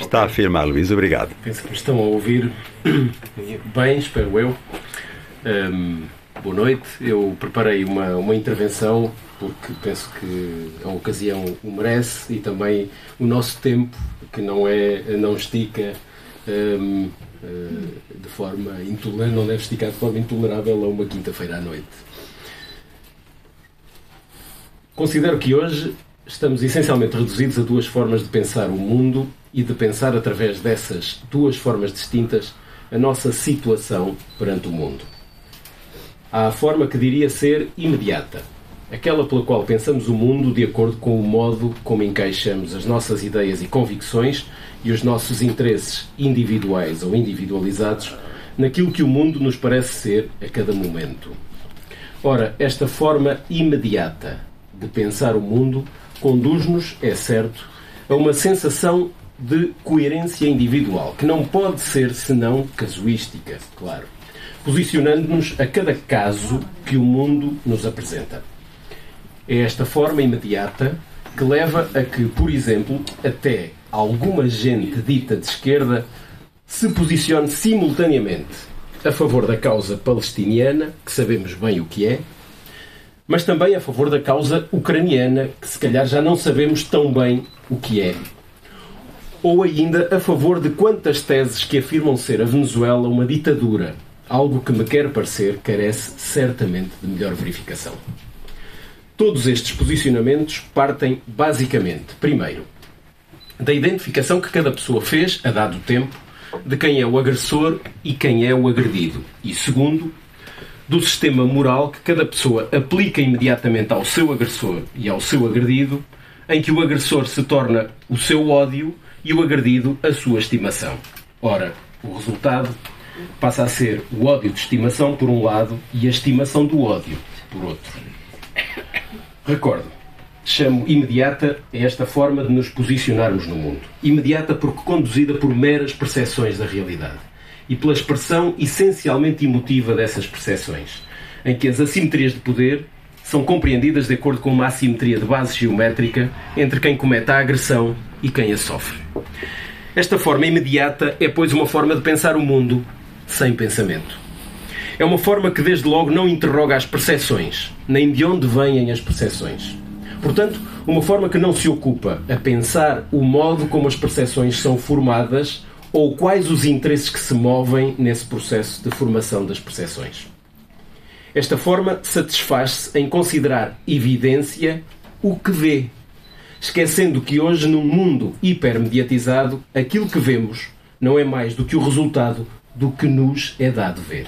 Está a afirmar, Luís. Obrigado. Penso que me estão a ouvir bem, espero eu. Boa noite. Eu preparei uma intervenção porque penso que a ocasião o merece e também o nosso tempo, que não estica de forma intolerável, não deve esticar de forma intolerável a uma quinta-feira à noite. Considero que hoje estamos essencialmente reduzidos a duas formas de pensar o mundo e de pensar através dessas duas formas distintas a nossa situação perante o mundo. Há a forma que diria ser imediata, aquela pela qual pensamos o mundo de acordo com o modo como encaixamos as nossas ideias e convicções e os nossos interesses individuais ou individualizados naquilo que o mundo nos parece ser a cada momento. Ora, esta forma imediata de pensar o mundo conduz-nos, é certo, a uma sensação de coerência individual, que não pode ser senão casuística, claro, posicionando-nos a cada caso que o mundo nos apresenta. É esta forma imediata que leva a que, por exemplo, até alguma gente dita de esquerda se posicione simultaneamente a favor da causa palestiniana, que sabemos bem o que é, mas também a favor da causa ucraniana, que se calhar já não sabemos tão bem o que é. Ou ainda a favor de quantas teses que afirmam ser a Venezuela uma ditadura, algo que me quer parecer carece certamente de melhor verificação. Todos estes posicionamentos partem basicamente, primeiro, da identificação que cada pessoa fez, a dado tempo, de quem é o agressor e quem é o agredido. E segundo, do sistema moral que cada pessoa aplica imediatamente ao seu agressor e ao seu agredido, em que o agressor se torna o seu ódio e o agredido a sua estimação. Ora, o resultado passa a ser o ódio de estimação por um lado e a estimação do ódio por outro. Recordo, chamo imediata a esta forma de nos posicionarmos no mundo. Imediata porque conduzida por meras percepções da realidade e pela expressão essencialmente emotiva dessas percepções, em que as assimetrias de poder são compreendidas de acordo com uma assimetria de base geométrica entre quem comete a agressão e quem a sofre. Esta forma imediata é, pois, uma forma de pensar o mundo sem pensamento. É uma forma que, desde logo, não interroga as percepções, nem de onde vêm as percepções. Portanto, uma forma que não se ocupa a pensar o modo como as percepções são formadas ou quais os interesses que se movem nesse processo de formação das percepções. Esta forma satisfaz-se em considerar evidência o que vê, esquecendo que hoje, num mundo hipermediatizado, aquilo que vemos não é mais do que o resultado do que nos é dado ver.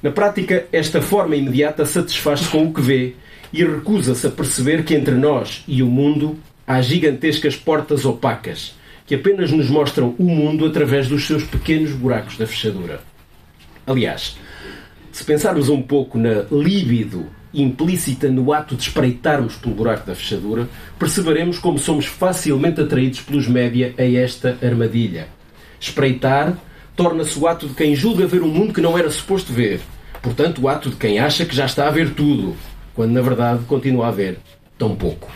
Na prática, esta forma imediata satisfaz-se com o que vê e recusa-se a perceber que entre nós e o mundo há gigantescas portas opacas que apenas nos mostram o mundo através dos seus pequenos buracos da fechadura. Aliás, se pensarmos um pouco na libido implícita no ato de espreitarmos pelo buraco da fechadura, perceberemos como somos facilmente atraídos pelos média a esta armadilha. Espreitar torna-se o ato de quem julga ver um mundo que não era suposto ver. Portanto, o ato de quem acha que já está a ver tudo, quando na verdade continua a ver tão pouco.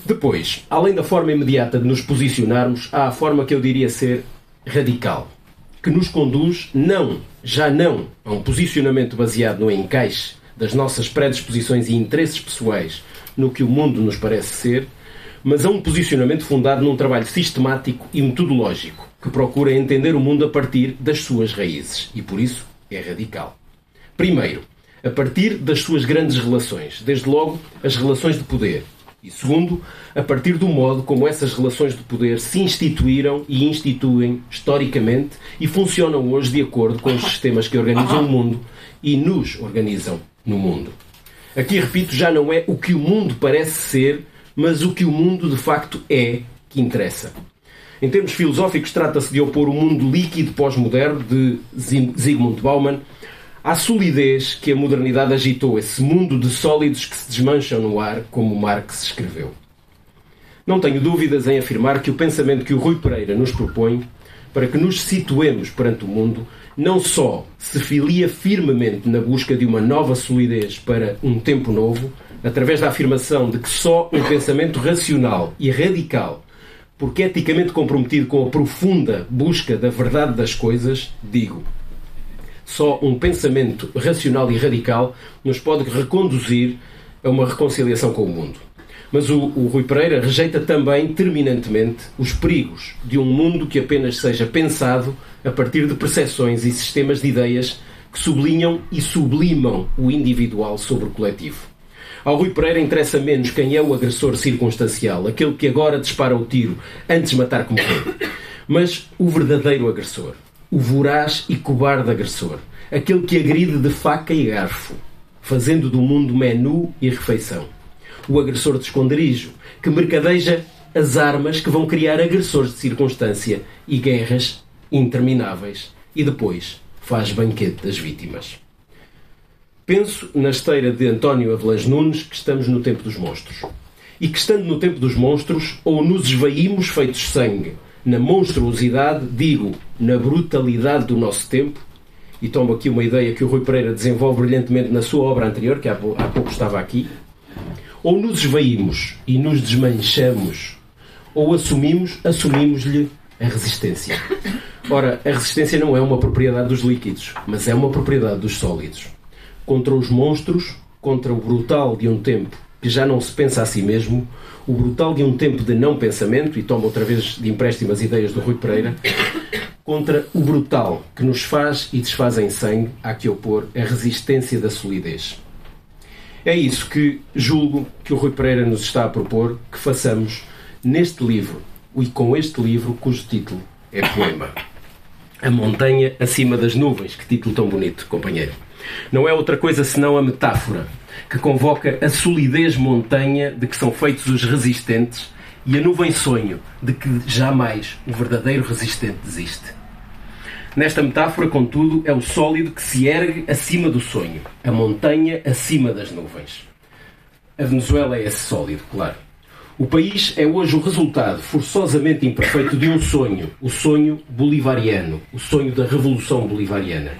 Depois, além da forma imediata de nos posicionarmos, há a forma que eu diria ser radical, que nos conduz já não a um posicionamento baseado no encaixe das nossas predisposições e interesses pessoais no que o mundo nos parece ser, mas a um posicionamento fundado num trabalho sistemático e metodológico, que procura entender o mundo a partir das suas raízes, e por isso é radical. Primeiro, a partir das suas grandes relações, desde logo as relações de poder, e segundo, a partir do modo como essas relações de poder se instituíram e instituem historicamente e funcionam hoje de acordo com os sistemas que organizam o mundo e nos organizam no mundo. Aqui, repito, já não é o que o mundo parece ser, mas o que o mundo de facto é que interessa. Em termos filosóficos, trata-se de opor o mundo líquido pós-moderno de Zygmunt Bauman à solidez que a modernidade agitou, esse mundo de sólidos que se desmancham no ar, como Marx escreveu. Não tenho dúvidas em afirmar que o pensamento que o Rui Pereira nos propõe para que nos situemos perante o mundo não só se filia firmemente na busca de uma nova solidez para um tempo novo, através da afirmação de que só um pensamento racional e radical porque eticamente comprometido com a profunda busca da verdade das coisas, digo: só um pensamento racional e radical nos pode reconduzir a uma reconciliação com o mundo. Mas o Rui Pereira rejeita também, terminantemente, os perigos de um mundo que apenas seja pensado a partir de percepções e sistemas de ideias que sublinham e sublimam o individual sobre o coletivo. Ao Rui Pereira interessa menos quem é o agressor circunstancial, aquele que agora dispara o tiro antes de matar como foi, mas o verdadeiro agressor, o voraz e cobarde agressor, aquele que agride de faca e garfo, fazendo do mundo menu e refeição. O agressor de esconderijo, que mercadeja as armas que vão criar agressores de circunstância e guerras intermináveis, e depois faz banquete das vítimas. Penso na esteira de António Avelange Nunes que estamos no tempo dos monstros. E que, estando no tempo dos monstros, ou nos esvaímos feitos sangue, na monstruosidade, digo, na brutalidade do nosso tempo, e tomo aqui uma ideia que o Rui Pereira desenvolve brilhantemente na sua obra anterior, que há pouco estava aqui, ou nos esvaímos e nos desmanchamos, ou assumimos-lhe a resistência. Ora, a resistência não é uma propriedade dos líquidos, mas é uma propriedade dos sólidos. Contra os monstros, contra o brutal de um tempo que já não se pensa a si mesmo, o brutal de um tempo de não pensamento, e tomo outra vez de empréstimo as ideias do Rui Pereira, contra o brutal que nos faz e desfaz em sangue, há que opor a resistência da solidez. É isso que julgo que o Rui Pereira nos está a propor que façamos neste livro, e com este livro cujo título é poema. A montanha acima das nuvens. Que título tão bonito, companheiro. Não é outra coisa senão a metáfora que convoca a solidez montanha de que são feitos os resistentes e a nuvem sonho de que jamais o verdadeiro resistente desiste. Nesta metáfora, contudo, é o sólido que se ergue acima do sonho, a montanha acima das nuvens. A Venezuela é esse sólido, claro. O país é hoje o resultado forçosamente imperfeito de um sonho, o sonho bolivariano, o sonho da Revolução Bolivariana.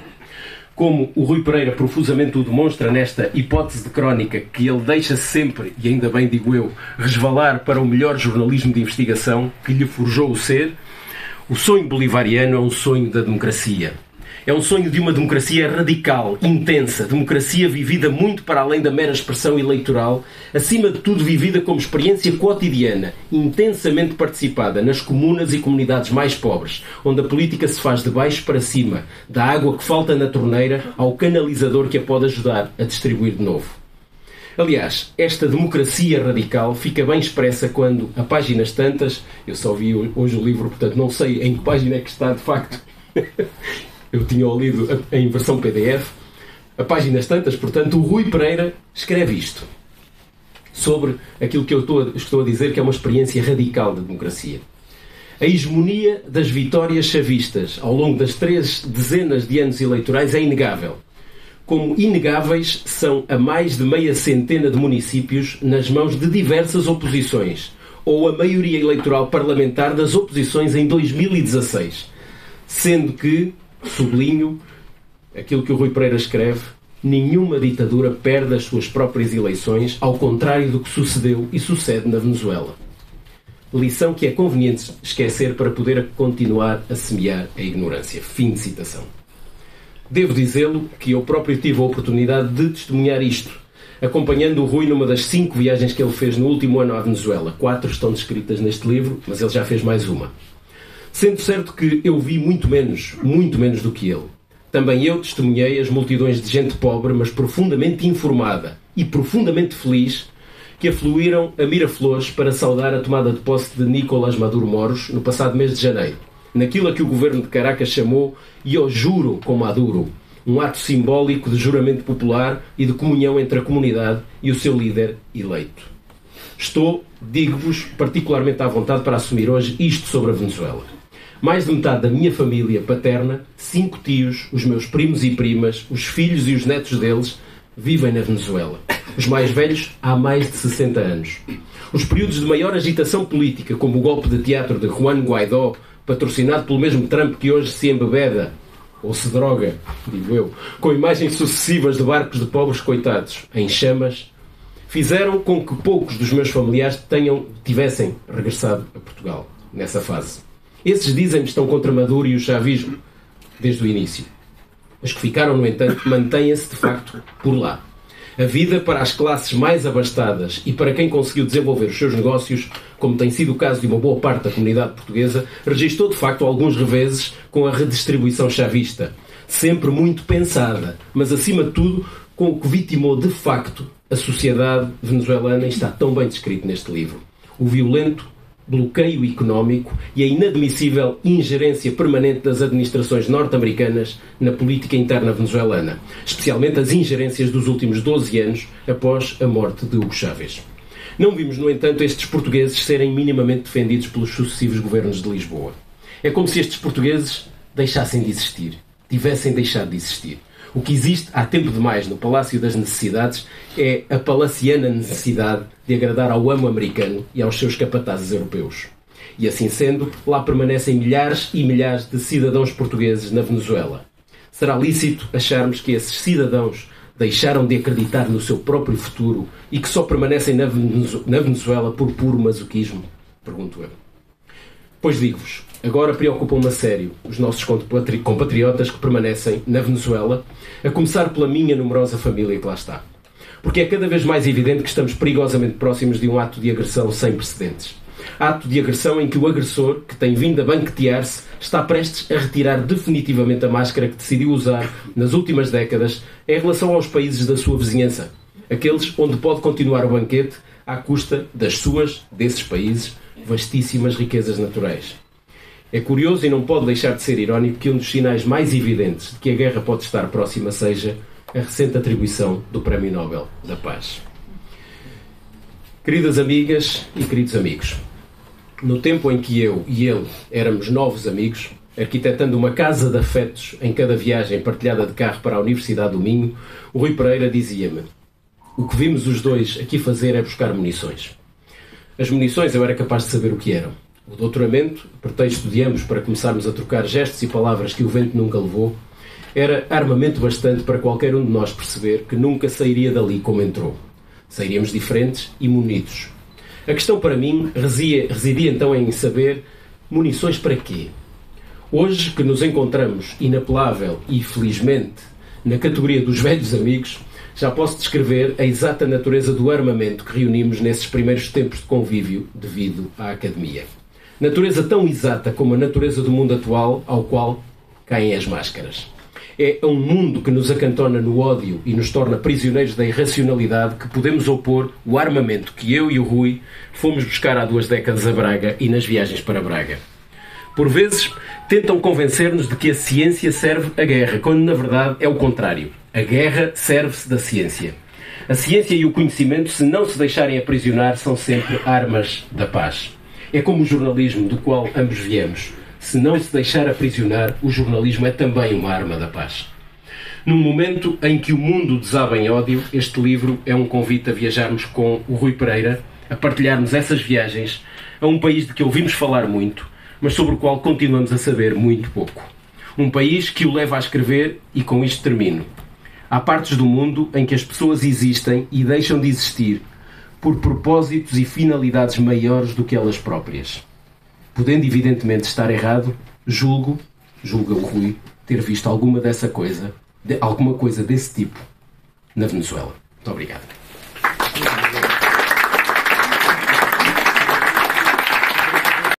Como o Rui Pereira profusamente o demonstra nesta hipótese de crónica que ele deixa sempre, e ainda bem digo eu, resvalar para o melhor jornalismo de investigação que lhe forjou o ser, o sonho bolivariano é um sonho da democracia. É um sonho de uma democracia radical, intensa, democracia vivida muito para além da mera expressão eleitoral, acima de tudo vivida como experiência cotidiana, intensamente participada nas comunas e comunidades mais pobres, onde a política se faz de baixo para cima, da água que falta na torneira ao canalizador que a pode ajudar a distribuir de novo. Aliás, esta democracia radical fica bem expressa quando, a páginas tantas, eu só vi hoje o livro, portanto não sei em que página é que está de facto, eu tinha-o lido em versão PDF, a páginas tantas, portanto, o Rui Pereira escreve isto, sobre aquilo que eu estou a dizer que é uma experiência radical de democracia. A hegemonia das vitórias chavistas ao longo das 3 dezenas de anos eleitorais é inegável. Como inegáveis são a mais de meia centena de municípios nas mãos de diversas oposições, ou a maioria eleitoral parlamentar das oposições em 2016. Sendo que, sublinho aquilo que o Rui Pereira escreve, nenhuma ditadura perde as suas próprias eleições, ao contrário do que sucedeu e sucede na Venezuela. Lição que é conveniente esquecer para poder continuar a semear a ignorância. Fim de citação. Devo dizê-lo que eu próprio tive a oportunidade de testemunhar isto, acompanhando o Rui numa das 5 viagens que ele fez no último ano à Venezuela. 4 estão descritas neste livro, mas ele já fez mais uma. Sendo certo que eu vi muito menos do que ele. Também eu testemunhei as multidões de gente pobre, mas profundamente informada e profundamente feliz, que afluíram a Miraflores para saudar a tomada de posse de Nicolás Maduro Moros no passado mês de janeiro, naquilo a que o governo de Caracas chamou "Eu juro com Maduro", um ato simbólico de juramento popular e de comunhão entre a comunidade e o seu líder eleito. Estou, digo-vos, particularmente à vontade para assumir hoje isto sobre a Venezuela. Mais de metade da minha família paterna, 5 tios, os meus primos e primas, os filhos e os netos deles, vivem na Venezuela. Os mais velhos há mais de 60 anos. Os períodos de maior agitação política, como o golpe de teatro de Juan Guaidó, patrocinado pelo mesmo Trump que hoje se embebeda, ou se droga, digo eu, com imagens sucessivas de barcos de pobres coitados em chamas, fizeram com que poucos dos meus familiares tivessem regressado a Portugal. nessa fase. Esses dizem-me estão contra Maduro e o chavismo desde o início. Os que ficaram, no entanto, mantêm-se de facto por lá. A vida para as classes mais abastadas e para quem conseguiu desenvolver os seus negócios, como tem sido o caso de uma boa parte da comunidade portuguesa, registrou de facto alguns reveses com a redistribuição chavista, sempre muito pensada, mas acima de tudo com o que vitimou de facto a sociedade venezuelana, e está tão bem descrito neste livro: o violento bloqueio económico e a inadmissível ingerência permanente das administrações norte-americanas na política interna venezuelana, especialmente as ingerências dos últimos 12 anos após a morte de Hugo Chávez. Não vimos, no entanto, estes portugueses serem minimamente defendidos pelos sucessivos governos de Lisboa. É como se estes portugueses deixassem de existir, tivessem deixado de existir. O que existe há tempo demais no Palácio das Necessidades é a palaciana necessidade de agradar ao amo americano e aos seus capatazes europeus. E assim sendo, lá permanecem milhares e milhares de cidadãos portugueses na Venezuela. Será lícito acharmos que esses cidadãos deixaram de acreditar no seu próprio futuro e que só permanecem na Venezuela por puro masoquismo? Pergunto eu. Pois digo-vos, agora preocupam-me a sério os nossos compatriotas que permanecem na Venezuela, a começar pela minha numerosa família que lá está. Porque é cada vez mais evidente que estamos perigosamente próximos de um ato de agressão sem precedentes. Ato de agressão em que o agressor, que tem vindo a banquetear-se, está prestes a retirar definitivamente a máscara que decidiu usar nas últimas décadas em relação aos países da sua vizinhança. Aqueles onde pode continuar o banquete à custa desses países, vastíssimas riquezas naturais. É curioso e não pode deixar de ser irónico que um dos sinais mais evidentes de que a guerra pode estar próxima seja a recente atribuição do Prémio Nobel da Paz. Queridas amigas e queridos amigos, no tempo em que eu e ele éramos novos amigos, arquitetando uma casa de afetos em cada viagem partilhada de carro para a Universidade do Minho, o Rui Pereira dizia-me: o que vimos os dois aqui fazer é buscar munições. As munições eu era capaz de saber o que eram. O doutoramento, pretexto de ambos para começarmos a trocar gestos e palavras que o vento nunca levou, era armamento bastante para qualquer um de nós perceber que nunca sairia dali como entrou. Sairíamos diferentes e munidos. A questão para mim residia então em saber: munições para quê? Hoje que nos encontramos inapelável e, felizmente, na categoria dos velhos amigos, já posso descrever a exata natureza do armamento que reunimos nesses primeiros tempos de convívio devido à academia. Natureza tão exata como a natureza do mundo atual ao qual caem as máscaras. É a um mundo que nos acantona no ódio e nos torna prisioneiros da irracionalidade que podemos opor o armamento que eu e o Rui fomos buscar há 2 décadas a Braga e nas viagens para Braga. Por vezes, tentam convencer-nos de que a ciência serve a guerra, quando na verdade é o contrário. A guerra serve-se da ciência. A ciência e o conhecimento, se não se deixarem aprisionar, são sempre armas da paz. É como o jornalismo, do qual ambos viemos. Se não se deixar aprisionar, o jornalismo é também uma arma da paz. Num momento em que o mundo desaba em ódio, este livro é um convite a viajarmos com o Rui Pereira, a partilharmos essas viagens a um país de que ouvimos falar muito, mas sobre o qual continuamos a saber muito pouco. Um país que o leva a escrever, e com isto termino: há partes do mundo em que as pessoas existem e deixam de existir por propósitos e finalidades maiores do que elas próprias. Podendo evidentemente estar errado, julga o Rui ter visto alguma coisa desse tipo na Venezuela. Muito obrigado.